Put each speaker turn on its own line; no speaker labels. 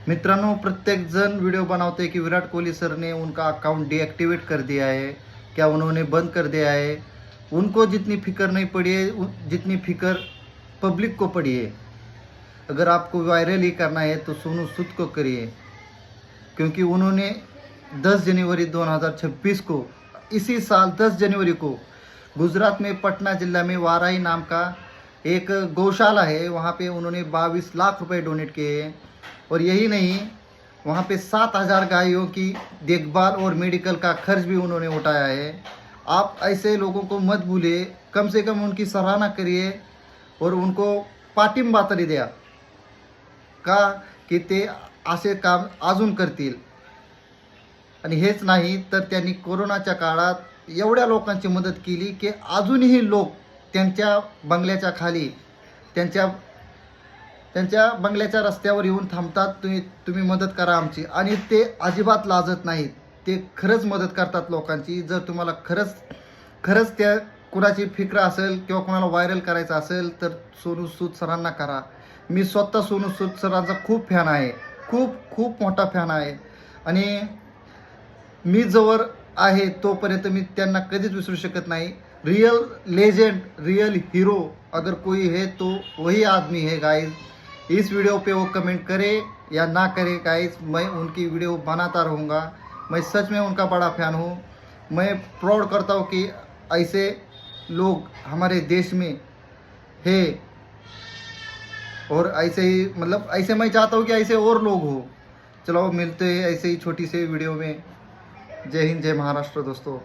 मित्रांनो, प्रत्येक जन वीडियो बनाते कि विराट कोहली सर ने उनका अकाउंट डीएक्टिवेट कर दिया है, क्या उन्होंने बंद कर दिया है। उनको जितनी फिक्र नहीं पड़ी है जितनी फिक्र पब्लिक को पड़ी है। अगर आपको वायरल ही करना है तो सोनू सूद को करिए, क्योंकि उन्होंने 10 जनवरी 2026 को, इसी साल 10 जनवरी को गुजरात में पटना जिला में वाराई नाम का एक गौशाला है, वहाँ पे उन्होंने 22 लाख रुपए डोनेट किए हैं। और यही नहीं, वहाँ पे 7,000 गायों की देखभाल और मेडिकल का खर्च भी उन्होंने उठाया है। आप ऐसे लोगों को मत भूलिए, कम से कम उनकी सराहना करिए और उनको पाठिंबा तरी द्या का की ते असे काम अजून करतील। आणि हेच नाही तर त्यांनी कोरोनाच्या काळात एवढ्या लोकांची मदत केली की अजूनही लोक त्यांच्या बंगल्याच्या खाली, त्यांच्या बंगल्याच्या रस्त्यावर येऊन थांबतात, तुम्ही मदत करा आमची। आणि ते अजिबात लाजत नाहीत, ते खरंच मदत करतात लोकांची। जर तुम्हाला खरंच त्या कुणाची फिक्र असेल किंवा कोणाला व्हायरल करायचं असेल तर सोनू सूद सरांना करा। मी स्वतः सोनू सूद सरांचा खूप फॅन आहे, खूप मोठा फॅन आहे। आणि मी जवळ आहे तोपर्यंत मी त्यांना कधीच विसरू शकत नाही। रियल लेजेंड, रियल हीरो अगर कोई है तो वही आदमी है गाइस। इस वीडियो पे वो कमेंट करे या ना करे गाइस, मैं उनकी वीडियो बनाता रहूँगा। मैं सच में उनका बड़ा फ़ैन हूँ। मैं प्राउड करता हूँ कि ऐसे लोग हमारे देश में है, और ऐसे ही मतलब ऐसे मैं चाहता हूँ कि ऐसे और लोग हो। चलो मिलते हैं ऐसे ही छोटी सी वीडियो में। जय हिंद, जय महाराष्ट्र दोस्तों।